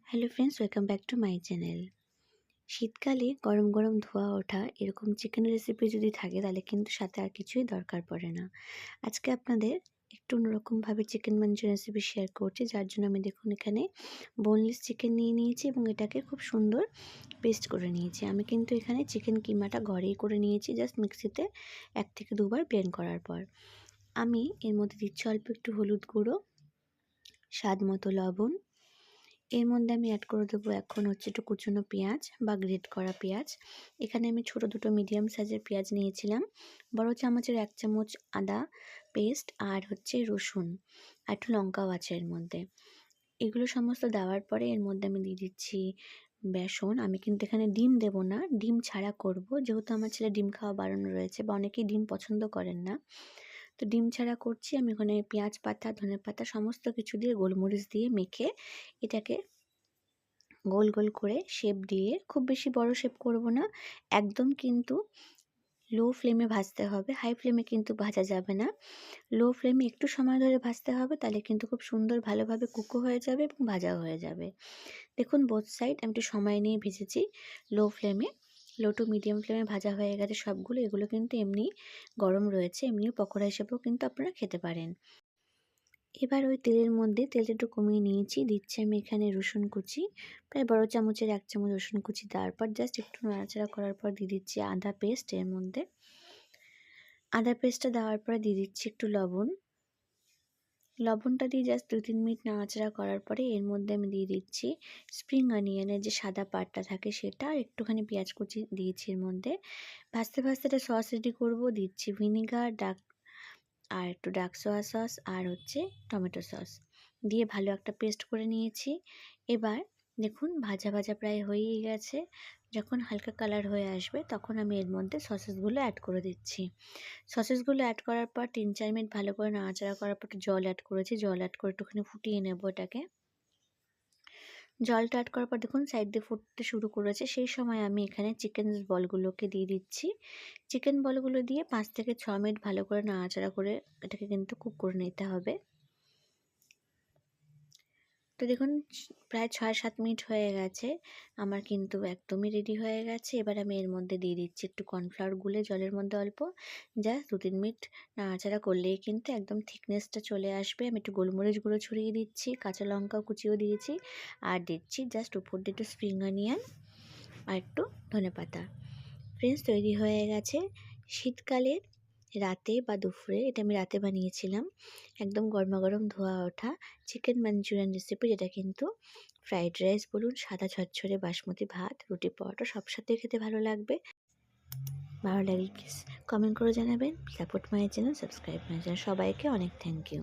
Hello friends, welcome back to my channel. শীতকালে গরম গরম ধোয়া ওঠা এরকম চিকেন রেসিপি যদি থাকে তাহলে কিন্তু সাথে আর কিছুই দরকার পড়ে না। আজকে আপনাদের একটু অন্যরকমভাবে চিকেন মাঞ্চুরিয়ান রেসিপি শেয়ার করছি, যার জন্য আমি দেখুন এখানে বোনলেস চিকেন নিয়ে নিয়েছি এবং এটাকে খুব সুন্দর পেস্ট করে নিয়েছি। আমি কিন্তু এখানে চিকেন কিমাটা ঘরেই করে নিয়েছি, জাস্ট মিক্সিতে 1 থেকে 2 বার ব্লেন্ড করার পর। আমি এর মধ্যে দিচ্ছি অল্প একটু হলুদ গুঁড়ো, স্বাদ মতো লবণ। এর মধ্যে আমি অ্যাড করে দেবো এখন একটু কুচনো পেঁয়াজ বা গ্রেট করা পেঁয়াজ। এখানে আমি ছোটো দুটো মিডিয়াম সাইজের পেঁয়াজ নিয়েছিলাম। বড় চামচের 1 চামচ আদা পেস্ট আর রসুন আর একটু লঙ্কাও আছে এর মধ্যে। এগুলো সমস্ত দেওয়ার পরে এর মধ্যে আমি দিয়ে দিচ্ছি বেসন। আমি কিন্তু এখানে ডিম দেব না, ডিম ছাড়া করব, যেহেতু আমার ছেলে ডিম খাওয়া বারণ রয়েছে বা অনেকেই ডিম পছন্দ করেন না। তো ডিম ছাড়া করছি। আমি ওখানে পেঁয়াজ পাতা, ধনেপাতা সমস্ত কিছু দিয়ে গোলমরিচ দিয়ে মেখে এটাকে গোল গোল করে শেপ দিয়ে, খুব বেশি বড় শেপ করব না, একদম কিন্তু লো ফ্লেমে ভাজতে হবে, হাই ফ্লেমে কিন্তু ভাজা যাবে না। লো ফ্লেমে একটু সময় ধরে ভাজতে হবে, তাহলে কিন্তু খুব সুন্দর ভালোভাবে কুকও হয়ে যাবে এবং ভাজাও হয়ে যাবে। দেখুন বোথ সাইড আমি একটু সময় নিয়ে ভেজেছি লো ফ্লেমে। লো টু মিডিয়াম ফ্লেমে ভাজা হয়ে গেছে সবগুলো। এগুলো কিন্তু এমনি গরম রয়েছে, এমনিও পকোড়া হিসেবেও কিন্তু আপনারা খেতে পারেন। এবার ওই তেলের মধ্যে তেলটা একটু কমিয়ে নিয়েছি, দিচ্ছি আমি এখানে রসুন কুচি, প্রায় বড় চামচের 1 চামচ রসুন কুচি দেওয়ার পর জাস্ট একটু নাড়াচাড়া করার পর দিয়ে দিচ্ছি আদা পেস্ট এর মধ্যে। আদা পেস্টটা দেওয়ার পরে দিয়ে দিচ্ছি একটু লবণ। লবণটা দিয়ে জাস্ট 2-3 মিনিট নাড়াচাড়া করার পরে এর মধ্যে আমি দিয়ে দিচ্ছি স্প্রিং অনিয়নের যে সাদা পার্টটা থাকে সেটা, আর একটুখানি পেঁয়াজ কুচি দিয়েছি এর মধ্যে। ভাজতে ভাজতে একটা সস রেডি করবো। দিচ্ছি ভিনিগার, আর একটু ডার্ক সোয়া সস আর টমেটো সস দিয়ে ভালো একটা পেস্ট করে নিয়েছি। এবার দেখুন ভাজা ভাজা প্রায় হয়েই গেছে। যখন হালকা কালার হয়ে আসবে তখন আমি এর মধ্যে সসেসগুলো অ্যাড করে দিচ্ছি। সসেসগুলো অ্যাড করার পর 3-4 মিনিট ভালো করে নাড়াচাড়া করার পর একটু জল অ্যাড করেছি। জল অ্যাড করে একটুখানি ফুটিয়ে নেব এটাকে। জলটা অ্যাড করার পর দেখুন সাইড দিয়ে ফুটতে শুরু করেছে। সেই সময় আমি এখানে চিকেন বলগুলোকে দিয়ে দিচ্ছি। চিকেন বলগুলো দিয়ে 5 থেকে 6 মিনিট ভালো করে নাড়াচাড়া করে এটাকে কিন্তু কুক করে নিতে হবে। তো দেখুন প্রায় 6-7 মিনিট হয়ে গেছে। আমার কিন্তু একদমই রেডি হয়ে গেছে। এবার আমি এর মধ্যে দিয়ে দিচ্ছি একটু কর্নফ্লাওয়ার গুলে জলের মধ্যে অল্প। জাস্ট 2-3 মিনিট নাড়াচাড়া করলেই কিন্তু একদম থিকনেসটা চলে আসবে। আমি একটু গোলমরিচ গুঁড়ো ছড়িয়ে দিচ্ছি, কাঁচা লঙ্কা কুচিও দিয়েছি আর দিচ্ছি জাস্ট উপর দিয়ে একটু স্প্রিং অনিয়ন আর একটু ধনেপাতা। ফ্রেন্ডস, তৈরি হয়ে গেছে শীতকালের রাতে বা দুপুরে, এটা আমি রাতে বানিয়েছিলাম, একদম গরমাগরম ধোয়া ওঠা চিকেন মাঞ্চুরিয়ান রেসিপি, যেটা কিন্তু ফ্রাইড রাইস বলুন, সাদা ঝরঝরে বাসমতি ভাত, রুটি, পরোটা সব সাথে খেতে ভালো লাগবে। ভালো লাগলে প্লিজ কমেন্ট করে জানাবেন। Support my channel, subscribe my channel. সবাইকে অনেক থ্যাংক ইউ।